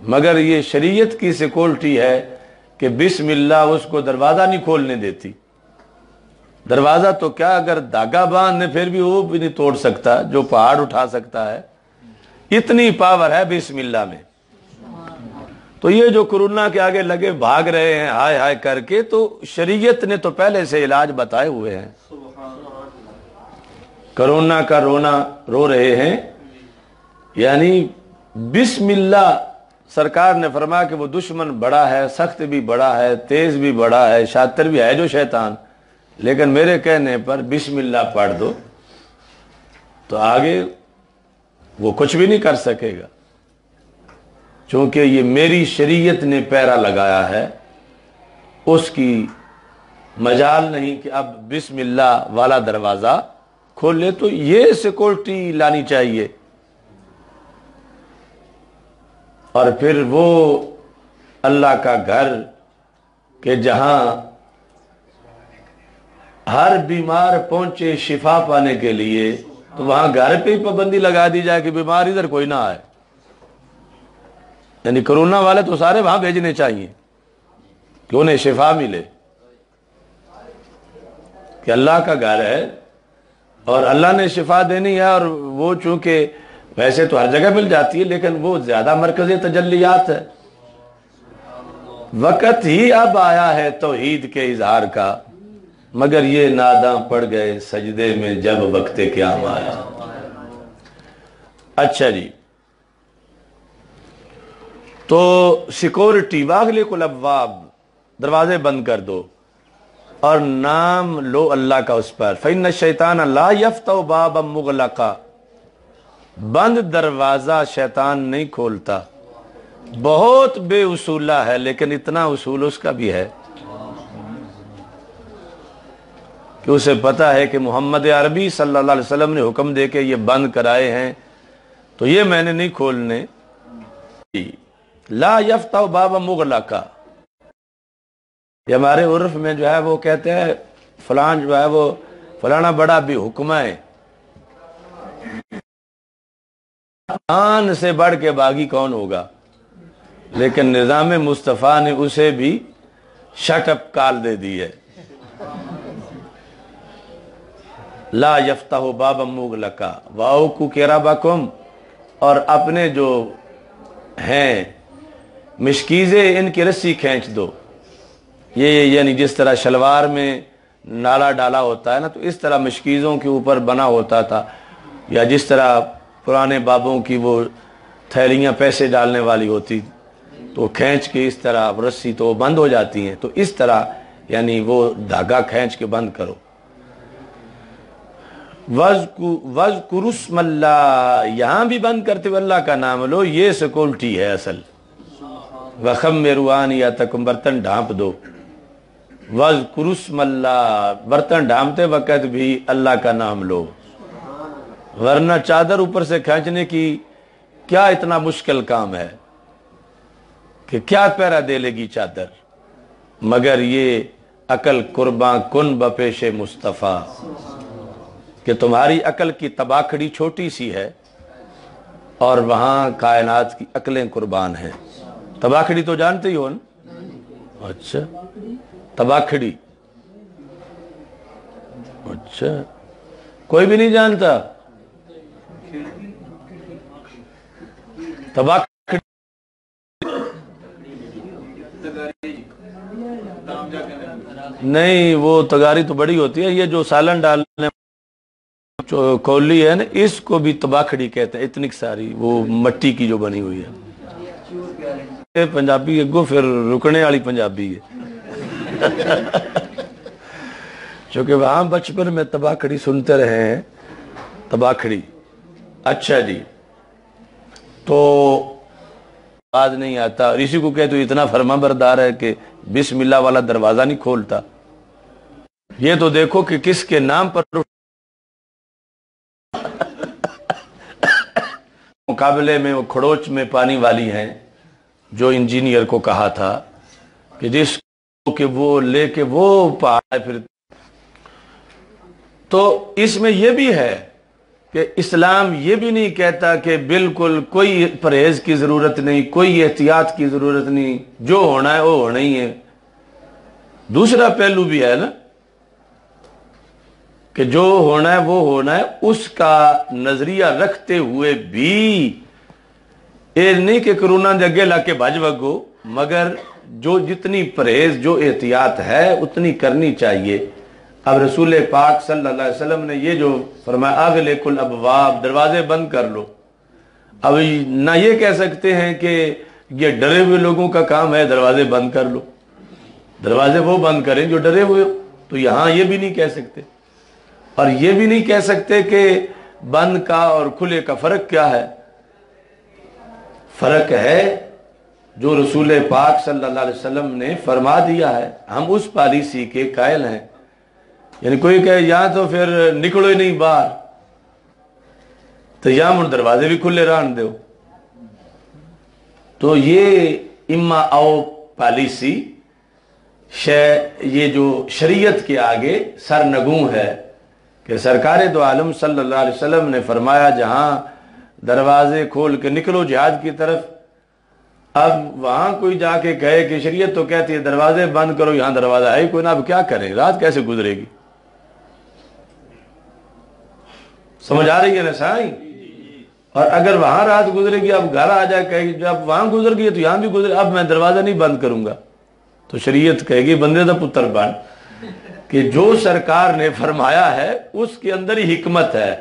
A: مگر یہ شریعت کی سیکورٹی ہے کہ بسم اللہ اس کو دروازہ نہیں کھولنے دیتی. دروازہ تو کیا اگر دھاگا باندھنے پھر بھی وہ بھی نہیں توڑ سکتا جو پہاڑ اٹھا سکتا ہے. اتنی پاور ہے بسم اللہ میں. تو یہ جو کورونا کے آگے لگے بھاگ رہے ہیں ہائے ہائے کر کے، تو شریعت نے تو پہلے سے علاج بتائے ہوئے ہیں. کرونا کا رونا رو رہے ہیں، یعنی بسم اللہ سرکار نے فرمایا کہ وہ دشمن بڑا ہے، سخت بھی بڑا ہے، تیز بھی بڑا ہے، شاطر بھی ہے جو شیطان، لیکن میرے کہنے پر بسم اللہ پڑھ دو تو آگے وہ کچھ بھی نہیں کر سکے گا، چونکہ یہ میری شریعت نے پیرا لگایا ہے. اس کی مجال نہیں کہ اب بسم اللہ والا دروازہ کھول لے. تو یہ سیکورٹی لانی چاہیے. اور پھر وہ اللہ کا گھر کہ جہاں ہر بیمار پہنچے شفا پانے کے لیے، تو وہاں گھر پہ ہی پابندی لگا دی جائے کہ بیمار ادھر کوئی نہ آئے. یعنی کرونا والے تو سارے وہاں بھیجنے چاہیے کہ انہیں شفا ملے، کہ اللہ کا گھر ہے اور اللہ نے شفا دینی ہے. اور وہ چونکہ ویسے تو ہر جگہ مل جاتی ہے، لیکن وہ زیادہ مرکز تجلیات ہے. وقت ہی اب آیا ہے توحید کے اظہار کا، مگر یہ ناداں پڑ گئے سجدے میں جب وقت قیام آیا. اچھا جی، تو سیکورٹی واغلق الابواب، دروازے بند کر دو اور نام لو اللہ کا اس پر. فإن الشیطان لا یفتح بابا مغلقا، بند دروازہ شیطان نہیں کھولتا. بہت بے اصولہ ہے، لیکن اتنا اصول اس کا بھی ہے کہ اسے پتا ہے کہ محمد عربی صلی اللہ علیہ وسلم نے حکم دے کے یہ بند کرائے ہیں، تو یہ میں نے نہیں کھولنے. لا یفتح بابا مغلقا، یہ ہمارے عرف میں جو ہے وہ کہتے ہیں فلان جو ہے وہ فلانا بڑا بھی حکمہ ہے، آن سے بڑھ کے باغی کون ہوگا. لیکن نظام مصطفیٰ نے اسے بھی شٹ اپ کال دے دی ہے. لا یفتح بابا مغلقا واوکو کرابکم، اور اپنے جو ہیں مشکیزیں ان کی رسی کھینچ دو. یہ یعنی جس طرح شلوار میں نالا ڈالا ہوتا ہے نا، تو اس طرح مشکیزوں کے اوپر بنا ہوتا تھا، یا جس طرح پرانے بابوں کی وہ تھیلیاں پیسے ڈالنے والی ہوتی، تو کھینچ کے اس طرح رسی تو وہ بند ہو جاتی ہیں. تو اس طرح یعنی وہ دھاگا کھینچ کے بند کرو. وَاذْكُرُوا اسْمَ اللَّهِ، یہاں بھی بند کرتے ہوئے اللہ کا نام لو. یہ سیکورٹی ہے اصل. وَخَمِّرُوا آنِيَتَكُمْ، برتن ڈھانپ دو. وَاذْكُرُوا اسْمَ اللَّهِ، برتن ڈھانپتے وقت بھی اللہ کا نام لو، ورنہ چادر اوپر سے کھینچنے کی کیا اتنا مشکل کام ہے کہ کیا پیرا دے لے گی چادر. مگر یہ عقل قرباں کن بپیش مصطفیٰ، کہ تمہاری عقل کی تباکھڑی چھوٹی سی ہے اور وہاں کائنات کی عقلیں قربان ہیں. تباکھڑی تو جانتے ہی ہو نا؟ اچھا، تباکھڑی، اچھا کوئی بھی نہیں جانتا تباکھڑی؟ نہیں، وہ تگاری تو بڑی ہوتی ہے. یہ جو سالن ڈالنے جو کولی ہے نا، اس کو بھی تباکھڑی کہتے ہیں. اتنی ساری وہ مٹی کی جو بنی ہوئی ہے. پنجابی اگو پھر رکنے والی پنجابی ہے. چونکہ وہاں بچپن میں تباکھڑی سنتے رہے ہیں، تباکھڑی. اچھا جی، تو آج نہیں آتا، اور اسی کو کہتے اتنا فرما بردار ہے کہ بسم اللہ والا دروازہ نہیں کھولتا. یہ تو دیکھو کہ کس کے نام پر مقابلے میں وہ کھڑوچ میں پانی والی ہیں، جو انجینئر کو کہا تھا کہ جس کو کہ وہ لے کے وہ پہاڑ پھر. تو اس میں یہ بھی ہے کہ اسلام یہ بھی نہیں کہتا کہ بالکل کوئی پرہیز کی ضرورت نہیں، کوئی احتیاط کی ضرورت نہیں، جو ہونا ہے وہ ہونا ہی ہے۔ دوسرا پہلو بھی ہے نا کہ جو ہونا ہے وہ ہونا ہے، اس کا نظریہ رکھتے ہوئے بھی یہ نہیں کہ کرونا دے اگے لگ کے بھج وگو، مگر جو جتنی پرہیز جو احتیاط ہے اتنی کرنی چاہیے۔ اب رسول پاک صلی اللہ علیہ وسلم نے یہ جو فرمایا اغلق الابواب، دروازے بند کر لو، اب نہ یہ کہہ سکتے ہیں کہ یہ ڈرے ہوئے لوگوں کا کام ہے دروازے بند کر لو، دروازے وہ بند کریں جو ڈرے ہوئے ہو، تو یہاں یہ بھی نہیں کہہ سکتے، اور یہ بھی نہیں کہہ سکتے کہ بند کا اور کھلے کا فرق کیا ہے۔ فرق ہے جو رسول پاک صلی اللہ علیہ وسلم نے فرما دیا ہے، ہم اس پالیسی کے قائل ہیں۔ یعنی کوئی کہے یہاں تو پھر نکلو ہی نہیں باہر، تو یہاں من دروازے بھی کھلے رہن دو، تو یہ اما او پالیسی یہ جو شریعت کے آگے سرنگوں ہے کہ سرکار دو عالم صلی اللہ علیہ وسلم نے فرمایا جہاں دروازے کھول کے نکلو جہاد کی طرف، اب وہاں کوئی جا کے کہے کہ شریعت تو کہتی ہے دروازے بند کرو، یہاں دروازہ ہے کوئی نہ، اب کیا کریں، رات کیسے گزرے گی؟ سمجھ آ رہی ہے نا سائیں؟ اور اگر وہاں رات گزرے گی، اب گھر آ جائے کہے جب وہاں گزر گئی تو یہاں بھی گزرے، اب میں دروازہ نہیں بند کروں گا، تو شریعت کہے گی بندے دا پتر بن کہ جو سرکار نے فرمایا ہے اس کے اندر ہی حکمت ہے،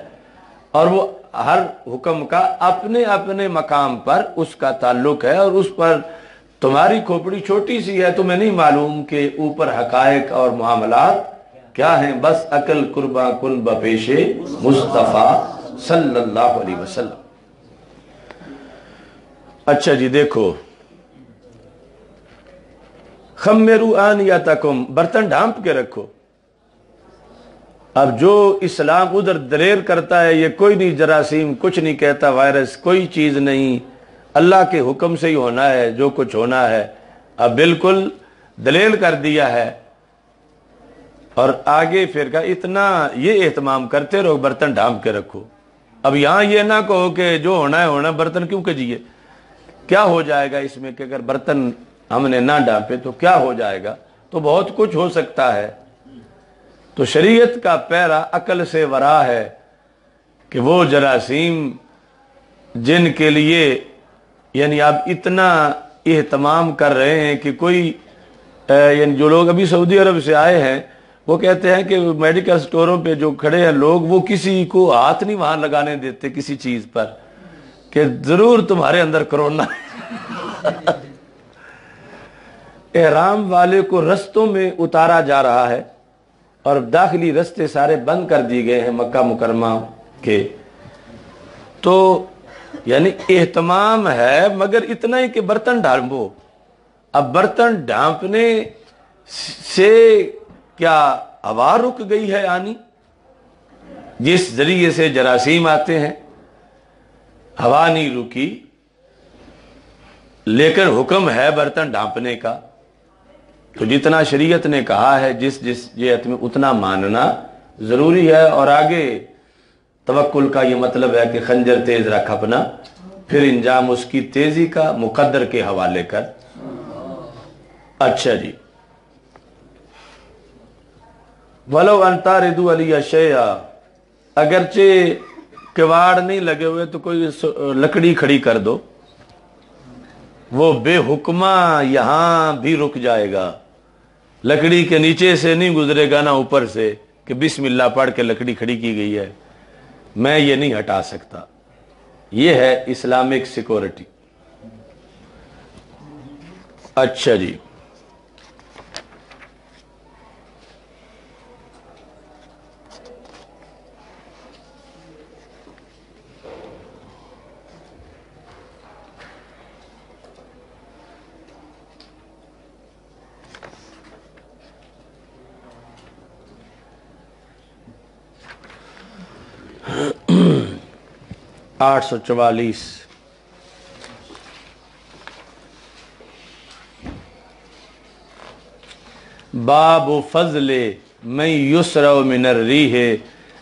A: اور وہ ہر حکم کا اپنے اپنے مقام پر اس کا تعلق ہے، اور اس پر تمہاری کھوپڑی چھوٹی سی ہے، تمہیں نہیں معلوم کہ اوپر حقائق اور معاملات کیا ہیں، بس عقل قربا کن بپیش مصطفیٰ صلی اللہ علیہ وسلم۔ اچھا جی دیکھو، خمرو آنیاتکم، برتن ڈھانپ کے رکھو۔ اب جو اسلام ادھر دلیر کرتا ہے، یہ کوئی نہیں جراثیم، کچھ نہیں کہتا، وائرس کوئی چیز نہیں، اللہ کے حکم سے ہی ہونا ہے جو کچھ ہونا ہے، اب بالکل دلیل کر دیا ہے۔ اور آگے پھر کا اتنا یہ اہتمام کرتے رہو، برتن ڈھانپ کے رکھو۔ اب یہاں یہ نہ کہو کہ جو ہونا ہے ہونا، برتن کیوں کجیے، کیا ہو جائے گا اس میں کہ اگر برتن ہم نے نہ ڈھانپے تو کیا ہو جائے گا؟ تو بہت کچھ ہو سکتا ہے۔ تو شریعت کا پیرا عقل سے ورا ہے کہ وہ جراثیم جن کے لیے یعنی آپ اتنا اہتمام کر رہے ہیں کہ کوئی یعنی جو لوگ ابھی سعودی عرب سے آئے ہیں وہ کہتے ہیں کہ میڈیکل سٹوروں پہ جو کھڑے ہیں لوگ، وہ کسی کو ہاتھ نہیں وہاں لگانے دیتے کسی چیز پر کہ ضرور تمہارے اندر کرونا ہے۔ احرام والے کو رستوں میں اتارا جا رہا ہے اور داخلی رستے سارے بند کر دیے گئے ہیں مکہ مکرمہ کے، تو یعنی اہتمام ہے، مگر اتنا ہی کہ برتن ڈھانپو۔ اب برتن ڈھانپنے سے کیا ہوا رک گئی ہے آنی جس ذریعے سے جراثیم آتے ہیں؟ ہوا نہیں رکی، لیکن حکم ہے برتن ڈھانپنے کا۔ تو جتنا شریعت نے کہا ہے جس جہت میں اتنا ماننا ضروری ہے، اور آگے توکل کا یہ مطلب ہے کہ خنجر تیز رکھ اپنا، پھر انجام اس کی تیزی کا مقدر کے حوالے کر۔ اچھا جی، وَلَوْ أَن تَعْرِضُوا عَلَيَّ شَيْئًا، اگرچہ کواڑ نہیں لگے ہوئے تو کوئی لکڑی کھڑی کر دو، وہ بے حکمہ یہاں بھی رک جائے گا، لکڑی کے نیچے سے نہیں گزرے گا نہ اوپر سے کہ بسم اللہ پڑھ کے لکڑی کھڑی کی گئی ہے، میں یہ نہیں ہٹا سکتا۔ یہ ہے اسلامک سیکورٹی۔ اچھا جی، آٹھ سو 44، باب فضل من یسرع من الریح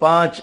A: 5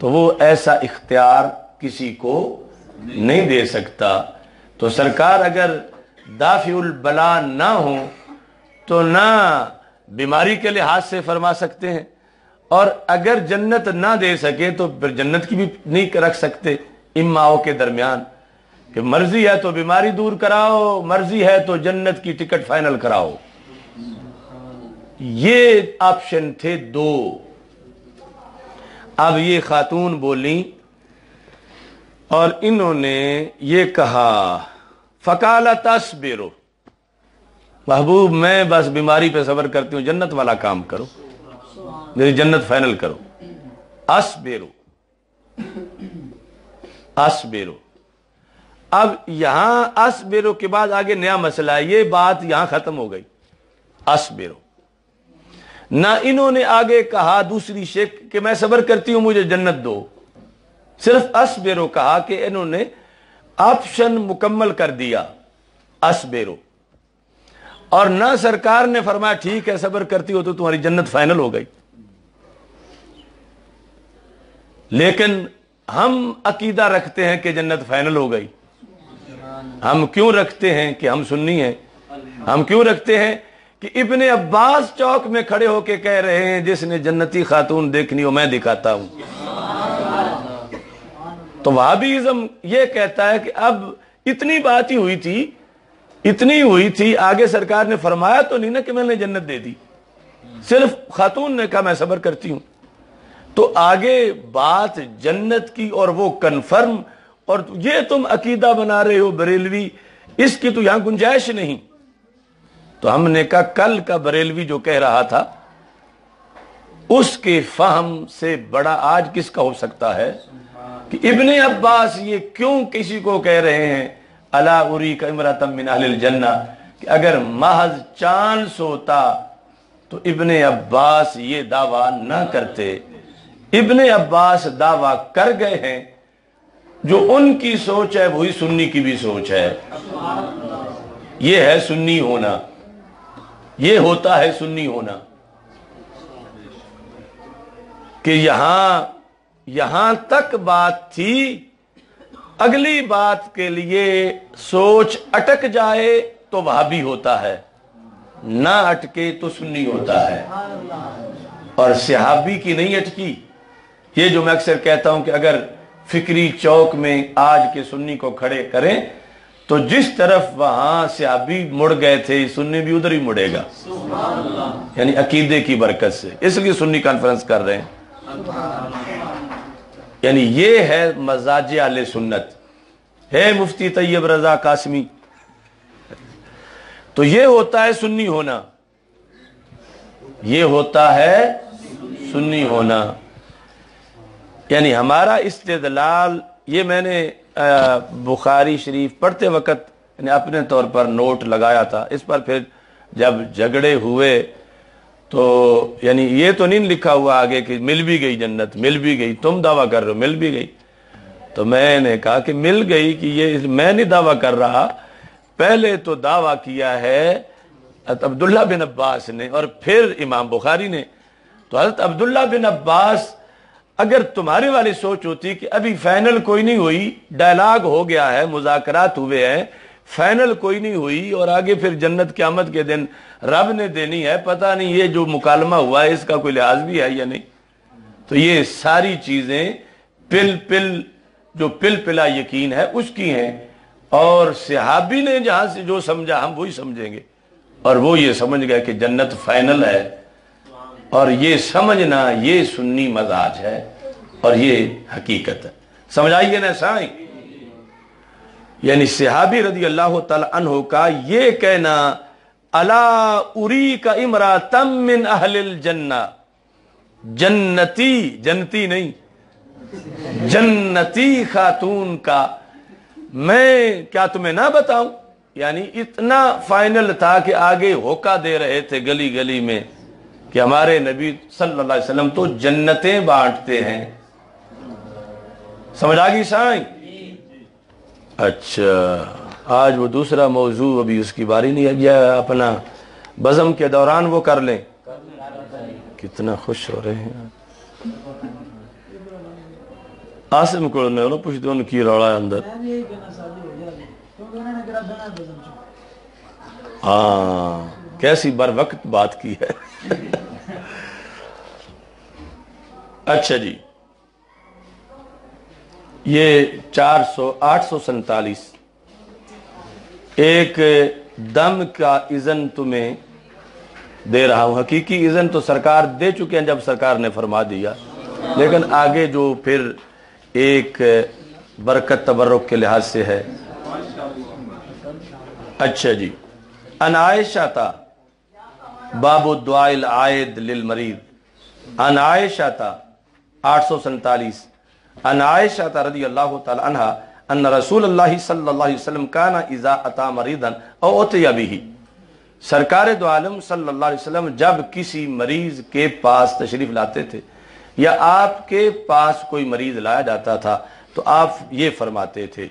A: تو وہ ایسا اختیار کسی کو نہیں دے سکتا. تو سرکار اگر دافع البلا نہ ہو تو نہ بیماری کے لحاظ سے فرما سکتے ہیں، اور اگر جنت نہ دے سکے تو پھر جنت کی بھی نہیں رکھ سکتے اماؤں کے درمیان، کہ مرضی ہے تو بیماری دور کراؤ، مرضی ہے تو جنت کی ٹکٹ فائنل کراؤ. یہ آپشن تھے دو. اب یہ خاتون بولیں اور انہوں نے یہ کہا فقالت اصبروا، محبوب میں بس بیماری پہ صبر کرتی ہوں، جنت والا کام کرو، میری جنت فائنل کرو. اصبروا. اب یہاں اصبروا کے بعد آگے نیا مسئلہ ہے، یہ بات یہاں ختم ہو گئی. اصبروا، نہ انہوں نے آگے کہا دوسری شک کہ میں صبر کرتی ہوں مجھے جنت دو، صرف اصبروا کہا کہ انہوں نے آپشن مکمل کر دیا اصبروا. اور نہ سرکار نے فرمایا ٹھیک ہے صبر کرتی ہو تو تمہاری جنت فائنل ہو گئی. لیکن ہم عقیدہ رکھتے ہیں کہ جنت فائنل ہو گئی. ہم کیوں رکھتے ہیں کہ ہم سنی ہیں؟ ہم کیوں رکھتے ہیں کہ ابن عباس چوک میں کھڑے ہو کے کہہ رہے ہیں جس نے جنتی خاتون دیکھنی ہو میں دکھاتا ہوں. تو وہابیزم یہ کہتا ہے کہ اب اتنی بات ہی ہوئی تھی آگے سرکار نے فرمایا تو نہیں نا کہ میں نے جنت دے دی، صرف خاتون نے کہا میں صبر کرتی ہوں. تو آگے بات جنت کی اور وہ کنفرم، اور یہ تم عقیدہ بنا رہے ہو بریلوی، اس کی تو یہاں گنجائش نہیں. تو ہم نے کہا کل کا بریلوی جو کہہ رہا تھا اس کے فہم سے بڑا آج کس کا ہو سکتا ہے کہ ابن عباس یہ کیوں کسی کو کہہ رہے ہیں الا اریک امرأۃ من اہل الجنہ، کہ اگر محض چانس ہوتا تو ابن عباس یہ دعویٰ نہ کرتے. ابن عباس دعویٰ کر گئے ہیں، جو ان کی سوچ ہے وہی سنی کی بھی سوچ ہے. یہ ہے سنی ہونا، یہ ہوتا ہے سنی ہونا، کہ یہاں تک بات تھی، اگلی بات کے لیے سوچ اٹک جائے تو وہابی ہوتا ہے، نہ اٹکے تو سنی ہوتا ہے. اور صحابی کی نہیں اٹکی. یہ جو میں اکثر کہتا ہوں کہ اگر فکری چوک میں آج کے سنی کو کھڑے کریں تو جس طرف وہاں صحابی مڑ گئے تھے سنی بھی ادھر ہی مڑے گا، یعنی عقیدے کی برکت سے. اس لیے سنی کانفرنس کر رہے ہیں. یعنی یہ ہے مزاج اہل سنت ہے. مفتی طیب رضا قاسمی. تو یہ ہوتا ہے سنی ہونا، یہ ہوتا ہے سنی ہونا. یعنی ہمارا استدلال، یہ میں نے بخاری شریف پڑھتے وقت یعنی اپنے طور پر نوٹ لگایا تھا. اس پر پھر جب جھگڑے ہوئے تو یعنی یہ تو نہیں لکھا ہوا آگے کہ مل بھی گئی جنت، مل بھی گئی، تم دعویٰ کر رہے ہو مل بھی گئی. تو میں نے کہا کہ مل گئی کہ یہ میں نہیں دعویٰ کر رہا، پہلے تو دعویٰ کیا ہے عبداللہ بن عباس نے اور پھر امام بخاری نے. تو حضرت عبداللہ بن عباس، اگر تمہاری والی سوچ ہوتی کہ ابھی فائنل کوئی نہیں ہوئی، ڈائلاگ ہو گیا ہے، مذاکرات ہوئے ہیں، فائنل کوئی نہیں ہوئی اور آگے پھر جنت قیامت کے دن رب نے دینی ہے، پتہ نہیں یہ جو مکالمہ ہوا ہے اس کا کوئی لحاظ بھی ہے یا نہیں. تو یہ ساری چیزیں جو پل پلا یقین ہے اس کی ہیں. اور صحابی نے جہاں سے جو سمجھا ہم وہی سمجھیں گے، اور وہ یہ سمجھ گئے کہ جنت فائنل ہے. اور یہ سمجھنا یہ سنی مزاج ہے اور یہ حقیقت ہے. سمجھائیے نا سائیں. یعنی صحابی رضی اللہ تعالی عنہ کا یہ کہنا الا اریک امرأۃ من اہل الجنہ، جنتی نہیں، جنتی خاتون کا میں کیا تمہیں نہ بتاؤں. یعنی اتنا فائنل تھا کہ آگے ہوکا دے رہے تھے گلی گلی میں کہ ہمارے نبی صلی اللہ علیہ وسلم تو جنتیں بانٹتے ہیں. سمجھ آ گئی سائیں؟ اچھا، آج وہ دوسرا موضوع ابھی اس کی باری نہیں ہے، یا اپنا بزم کے دوران وہ کر لیں. کتنا خوش ہو رہے ہیں. آسم کو نے وہ پوچھتے ان کی روڑا ہے اندر. ہاں کیسی بر وقت بات کی ہے. اچھا جی، یہ 847 ایک دم کا اذن تمہیں دے رہا ہوں. حقیقی اذن تو سرکار دے چکے ہیں جب سرکار نے فرما دیا، لیکن آگے جو پھر ایک برکت تبرک کے لحاظ سے ہے. اچھا جی، ان عائشہ تا باب الدعاء العائد للمریض. ان عائشہ تا 847 ان عائشہ تا رضی اللہ تعالی عنہ ان رسول اللہ صلی اللہ علیہ وسلم کان اذا اتا مریضا او اتی به. سرکار دو عالم صلی اللہ علیہ وسلم جب کسی مریض کے پاس تشریف لاتے تھے یا آپ کے پاس کوئی مریض لایا جاتا تھا تو آپ یہ فرماتے تھے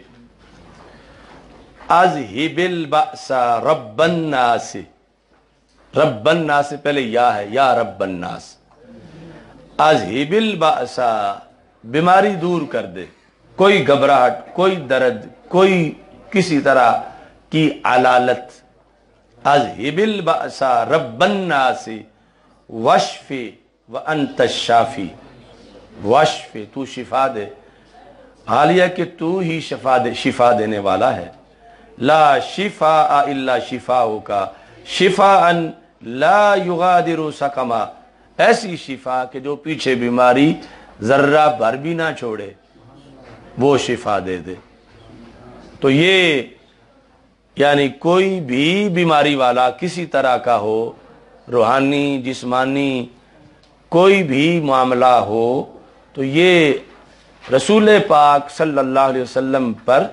A: اذہب البأس رب الناس. رب الناس پہلے یا ہے، یا رب الناس. اذہب البأس بیماری دور کر دے، کوئی گھبراہٹ، کوئی درد، کوئی کسی طرح کی علالت. اذہب البأس رب الناس واشف وانت الشافی. واشف تو شفا دے، حالیہ کہ تو ہی شفا دینے والا ہے. لا شفاء الا شفاؤک شفاء لا یغادر سقما. ایسی شفا کہ جو پیچھے بیماری ذرہ بھر بھی نہ چھوڑے، وہ شفا دے دے. تو یہ یعنی کوئی بھی بیماری والا کسی طرح کا ہو، روحانی جسمانی کوئی بھی معاملہ ہو، تو یہ رسول پاک صلی اللہ علیہ وسلم پر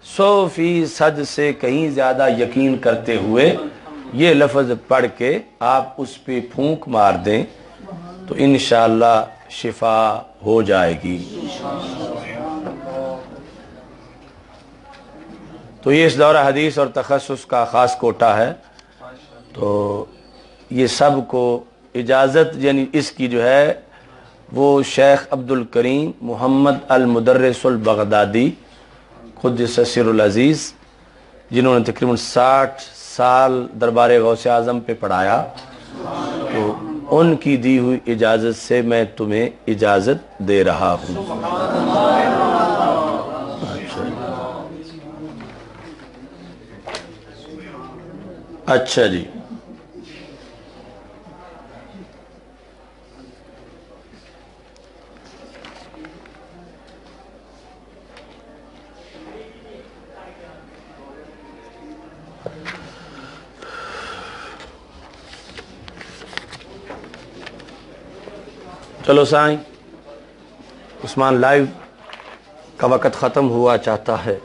A: 100% سے کہیں زیادہ یقین کرتے ہوئے یہ لفظ پڑھ کے آپ اس پہ پھونک مار دیں تو انشاءاللہ شفا ہو جائے گی. تو یہ اس دورہ حدیث اور تخصص کا خاص کوٹا ہے. تو یہ سب کو اجازت یعنی اس کی جو ہے وہ شیخ عبد الکریم محمد المدرس البغدادی قدس سر العزیز، جنہوں نے تقریباً 60 سال دربار غوث اعظم پہ پڑھایا، تو ان کی دی ہوئی اجازت سے میں تمہیں اجازت دے رہا ہوں. اچھا جی، چلو سائیں، عثمان لائیو کا وقت ختم ہوا چاہتا ہے.